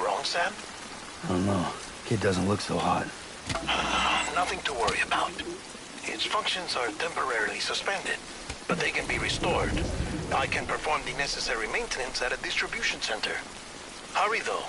wrong, Sam? I don't know. Kid doesn't look so hot. Nothing to worry about. Its functions are temporarily suspended, but they can be restored. I can perform the necessary maintenance at a distribution center. Hurry, though.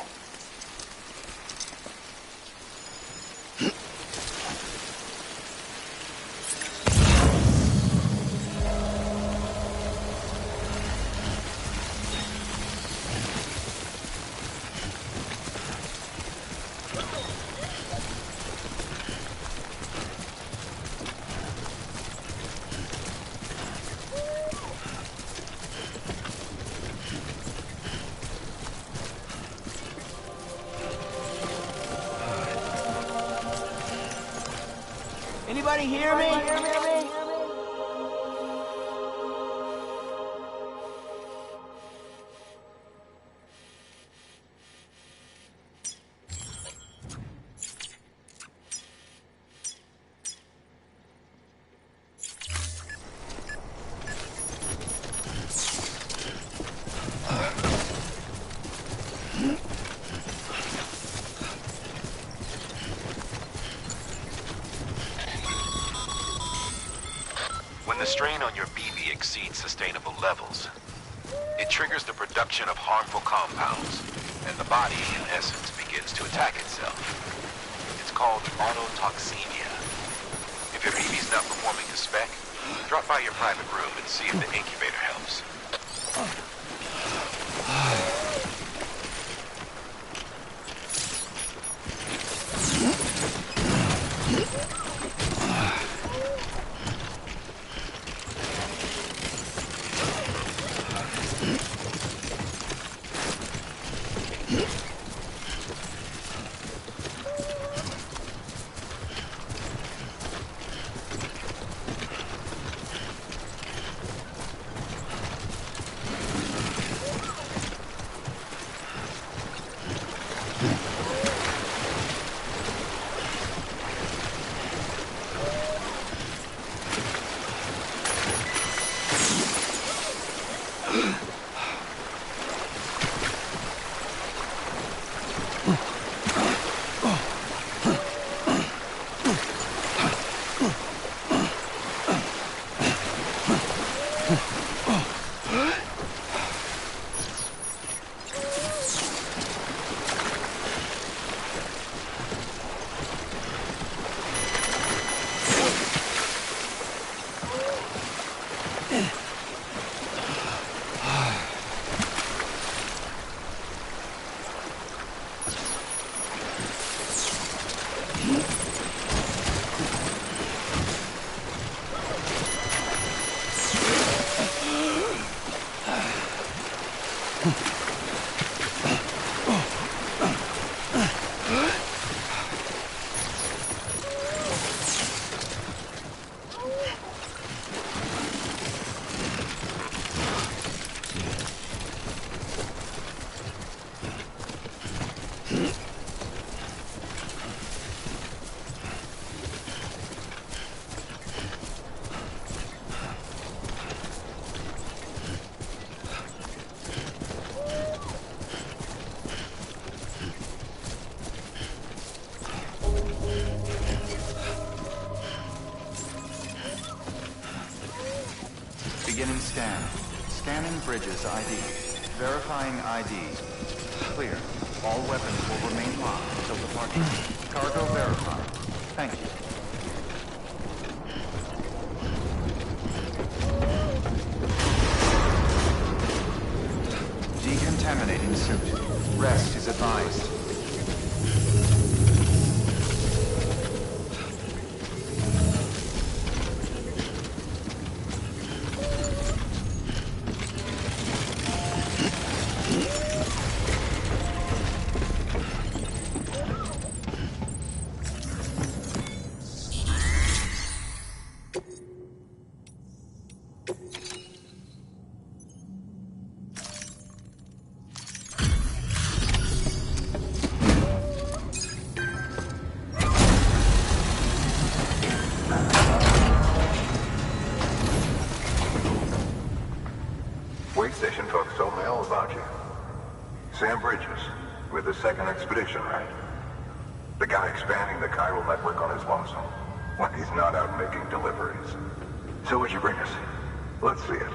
Anybody hear me? When the strain on your BB exceeds sustainable levels, it triggers the production of harmful compounds, and the body, in essence, begins to attack itself. It's called autotoxemia. If your BB's not performing to spec, drop by your private room and see if the incubator helps. Beginning scan. Scanning bridges ID. Verifying ID. Clear. All weapons will remain locked until departure. Cargo verified. Thank you. Decontaminating suit. Rest is advised. Wait station folks told me all about you. Sam Bridges, with the second expedition, right? The guy expanding the chiral network on his lonesome when he's not out making deliveries. So what'd you bring us? Let's see it.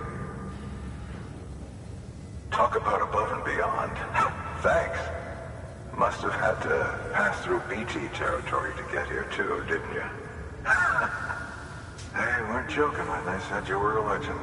Talk about above and beyond. Thanks. Must have had to pass through BT territory to get here too, didn't you? They weren't joking when they said you were a legend.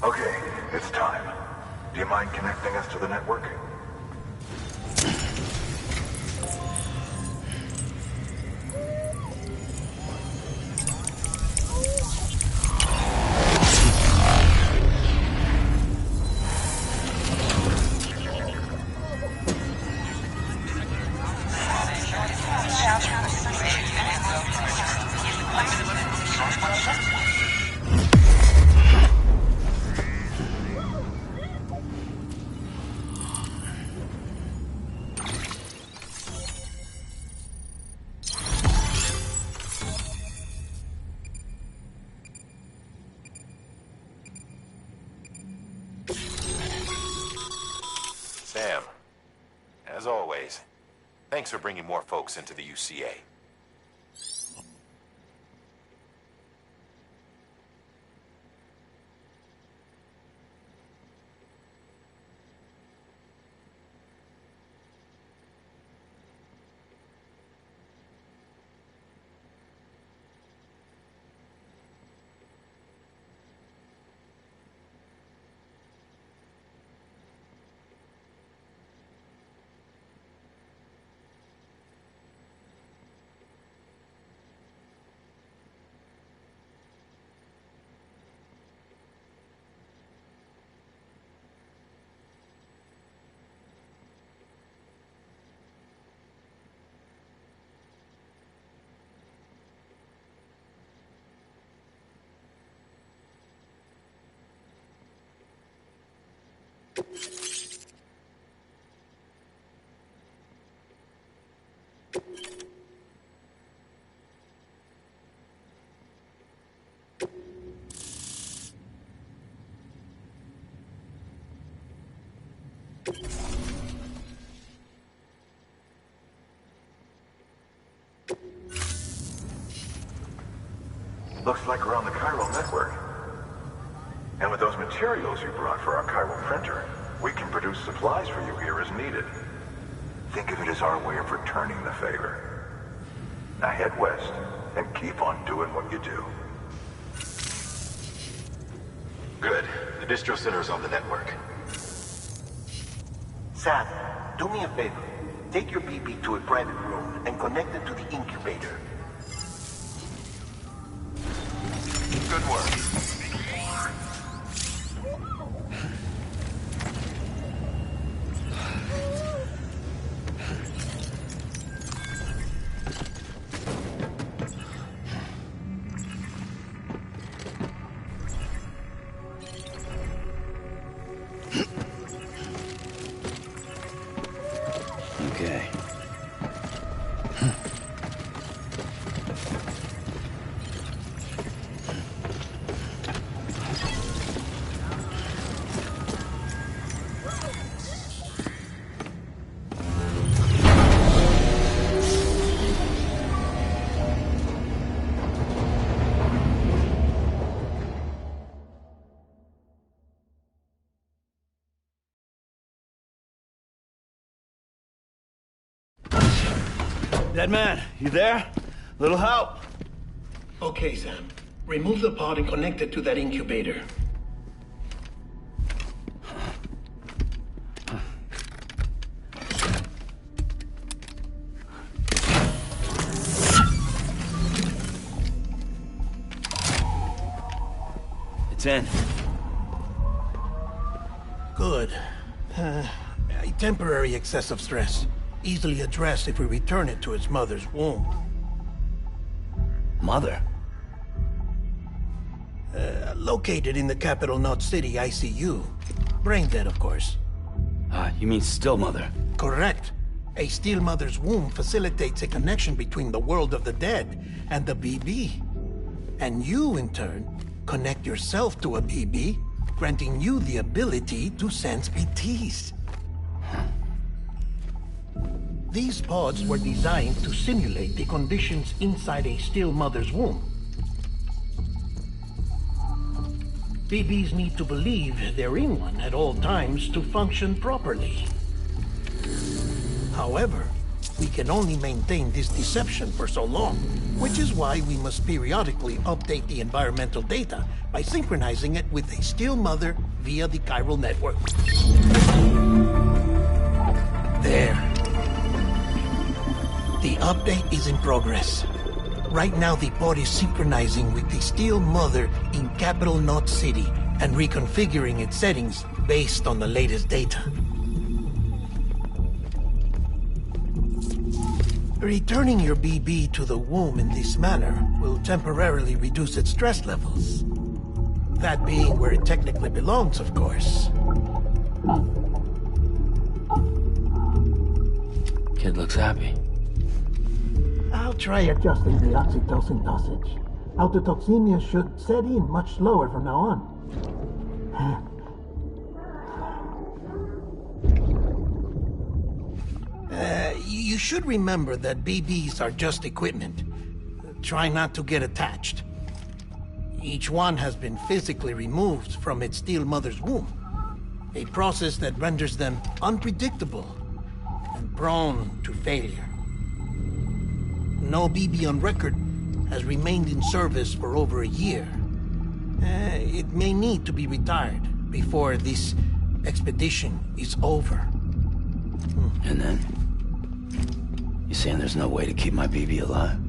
Okay, it's time. Do you mind connecting us to the network? Sam, as always, thanks for bringing more folks into the UCA. Looks like we're on the chiral network. And with those materials you brought for our chiral printer, we can produce supplies for you here as needed. Think of it as our way of returning the favor. Now head west and keep on doing what you do. Good. The distro center is on the network. Sam, do me a favor. Take your BB to a private room and connect it to the incubator. Good work. Okay. Dead man, you there? Little help? Okay, Sam. Remove the pod and connect it to that incubator. It's in. Good. A temporary excessive stress. Easily addressed if we return it to its mother's womb. Mother? Located in the capital Knot City ICU. Brain dead, of course. You mean still mother? Correct. A still mother's womb facilitates a connection between the world of the dead and the BB. And you, in turn, connect yourself to a BB, granting you the ability to sense BTs. These pods were designed to simulate the conditions inside a still mother's womb. BBs need to believe they're in one at all times to function properly. However, we can only maintain this deception for so long, which is why we must periodically update the environmental data by synchronizing it with a still mother via the chiral network. There. The update is in progress. Right now, the pod is synchronizing with the still mother in capital Knot City and reconfiguring its settings based on the latest data. Returning your BB to the womb in this manner will temporarily reduce its stress levels. That being where it technically belongs, of course. Kid looks happy. I'll try adjusting the oxytocin dosage. Autotoxemia should set in much slower from now on. You should remember that BBs are just equipment. Try not to get attached. Each one has been physically removed from its still mother's womb. A process that renders them unpredictable and prone to failure. No BB on record has remained in service for over a year. It may need to be retired before this expedition is over. And then? You saying there's no way to keep my BB alive?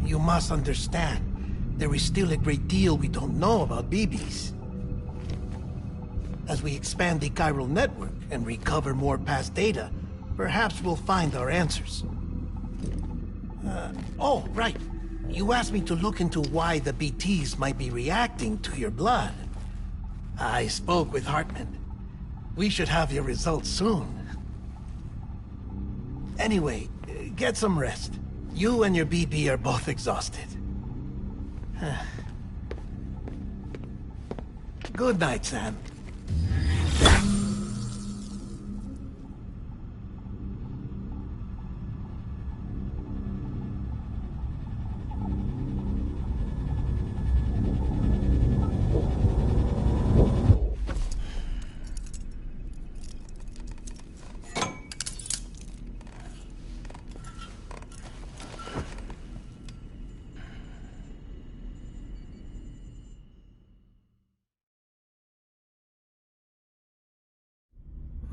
You must understand, there is still a great deal we don't know about BBs. As we expand the chiral network and recover more past data, perhaps we'll find our answers. Oh, right. You asked me to look into why the BTs might be reacting to your blood. I spoke with Hartman. We should have your results soon. Anyway, get some rest. You and your BB are both exhausted. Good night, Sam.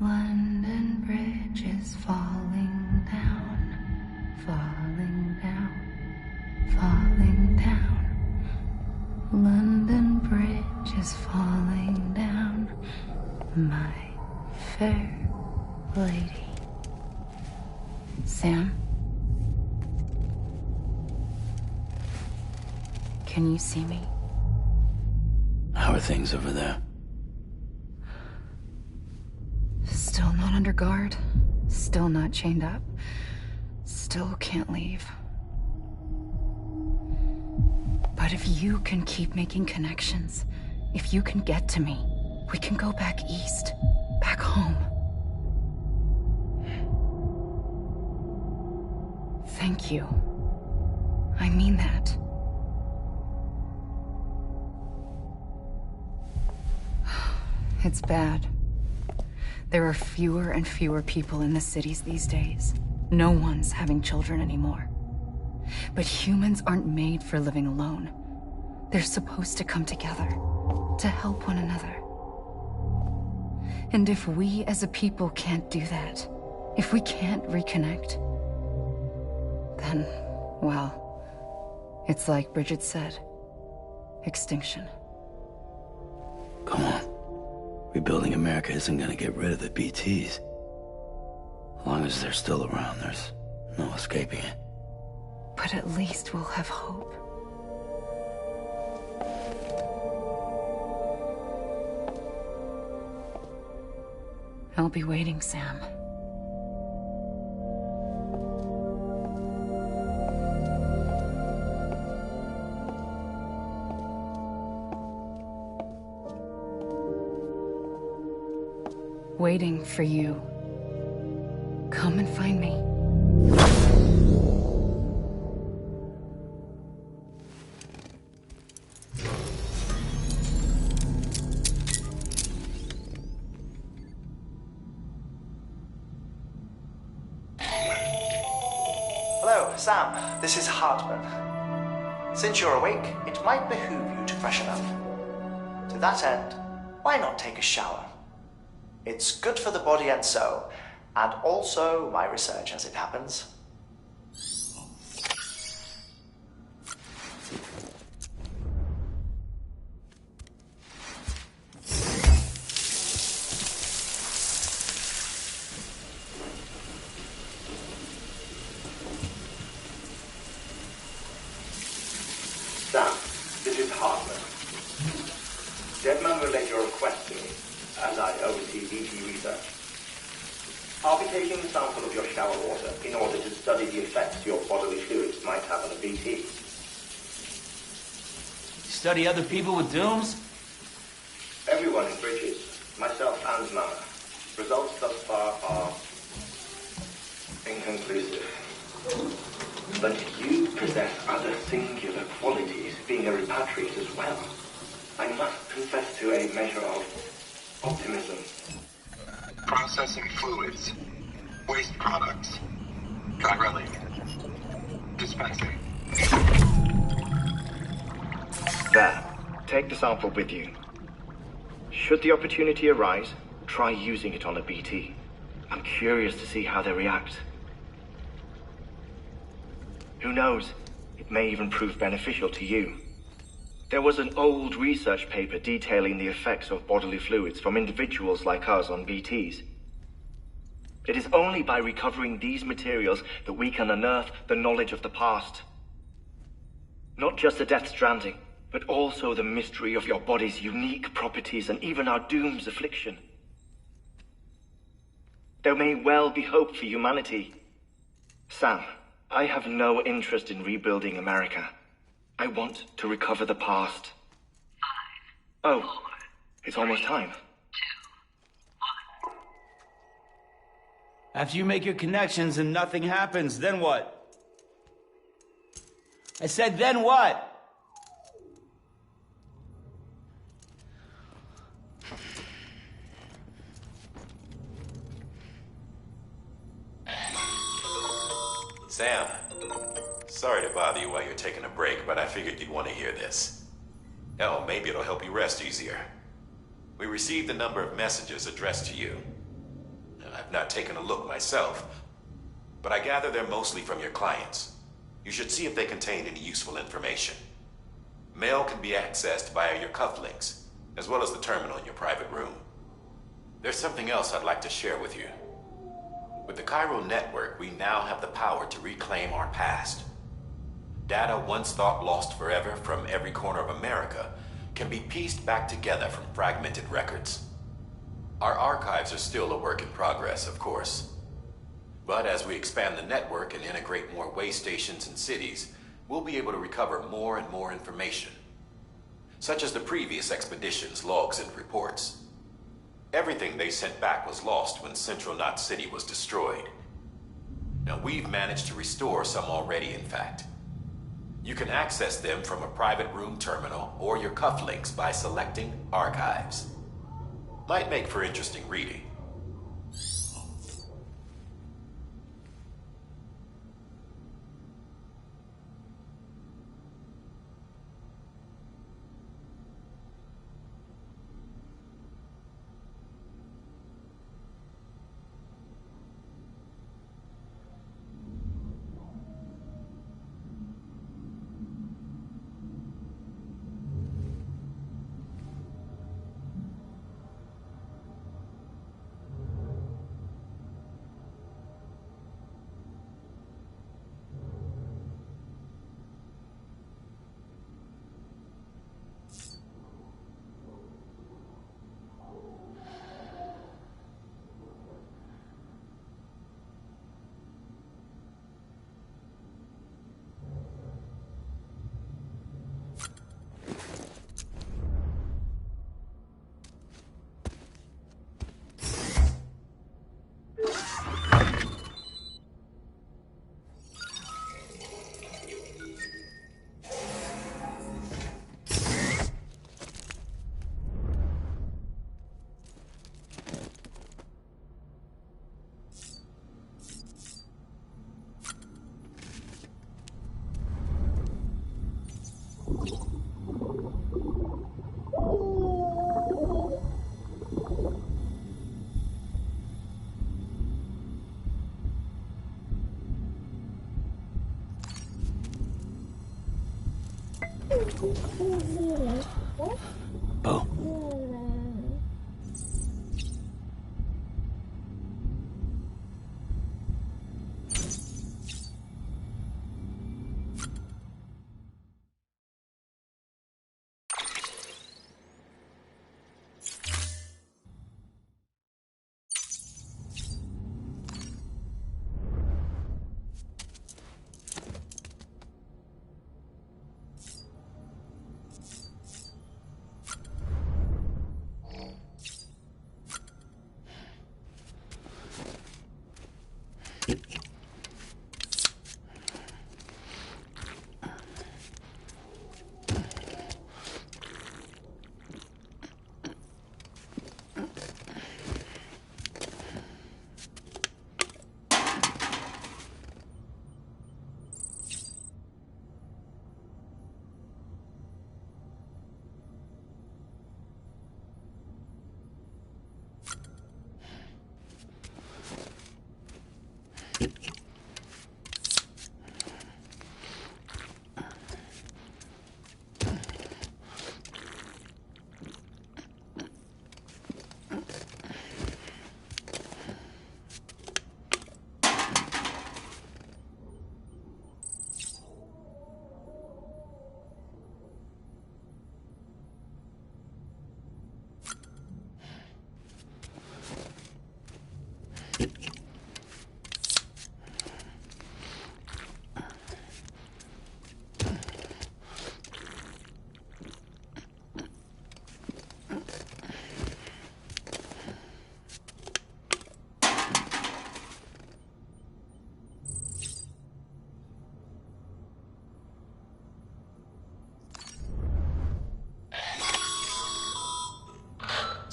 London Bridge is falling down, falling down, falling down. London Bridge is falling down, my fair lady. Sam? Can you see me? How are things over there? Still not under guard. Still not chained up. Still can't leave. But if you can keep making connections, if you can get to me, we can go back east. Back home. Thank you. I mean that. It's bad. There are fewer and fewer people in the cities these days. No one's having children anymore. But humans aren't made for living alone. They're supposed to come together, to help one another. And if we as a people can't do that, if we can't reconnect, then, well, it's like Bridget said, extinction. Come on. Rebuilding America isn't gonna get rid of the BTs. As long as they're still around, there's no escaping it. But at least we'll have hope. I'll be waiting, Sam. Waiting for you. Come and find me. Hello, Sam. This is Hartman. Since you're awake, it might behoove you to freshen up. To that end, why not take a shower? It's good for the body and soul, and also my research as it happens. Sam, this is Hartman. Deadman relayed your request to me, as I oversee BT research. I'll be taking a sample of your shower water in order to study the effects your bodily fluids might have on a BT. Study other people with dooms? Everyone in Bridges, myself and Mama. Results thus far are inconclusive. But you possess other singular qualities, being a repatriate as well. I must confess to a measure of optimism. Processing fluids. Waste products. Chiralic. Dispensing. There. Take the sample with you. Should the opportunity arise, try using it on a BT. I'm curious to see how they react. Who knows? It may even prove beneficial to you. There was an old research paper detailing the effects of bodily fluids from individuals like us on BTs. It is only by recovering these materials that we can unearth the knowledge of the past. Not just the Death Stranding, but also the mystery of your body's unique properties and even our doom's affliction. There may well be hope for humanity. Sam, I have no interest in rebuilding America. I want to recover the past. 5, 4, it's almost time. 2, 1. After you make your connections and nothing happens, then what? I said, then what? Sam, sorry to bother you while you're taking a break, but I figured you'd want to hear this. Hell, maybe it'll help you rest easier. We received a number of messages addressed to you. I've not taken a look myself, but I gather they're mostly from your clients. You should see if they contain any useful information. Mail can be accessed via your cufflinks, as well as the terminal in your private room. There's something else I'd like to share with you. With the Chiral network, we now have the power to reclaim our past. Data once thought lost forever from every corner of America can be pieced back together from fragmented records. Our archives are still a work in progress, of course. But as we expand the network and integrate more way stations and cities, we'll be able to recover more and more information, such as the previous expedition's logs and reports. Everything they sent back was lost when Central Knot City was destroyed. Now, we've managed to restore some already, in fact. You can access them from a private room terminal or your cufflinks by selecting Archives. Might make for interesting reading.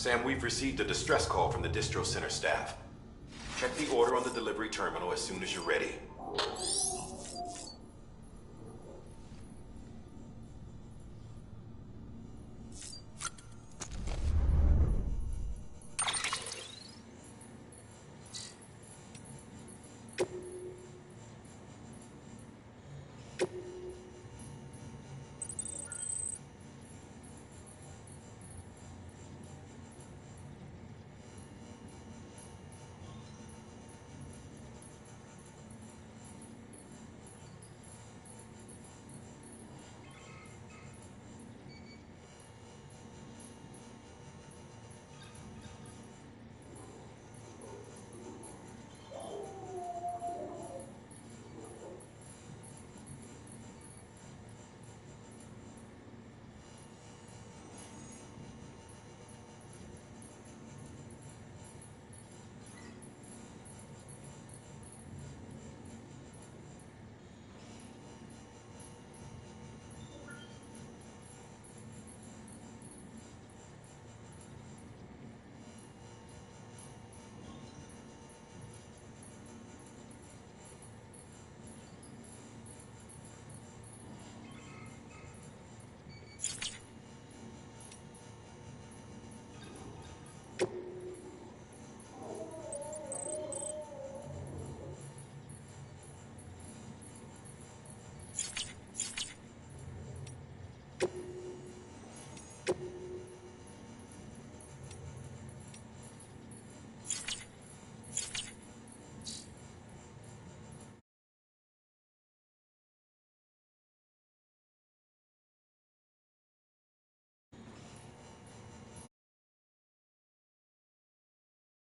Sam, we've received a distress call from the distro center staff. Check the order on the delivery terminal as soon as you're ready.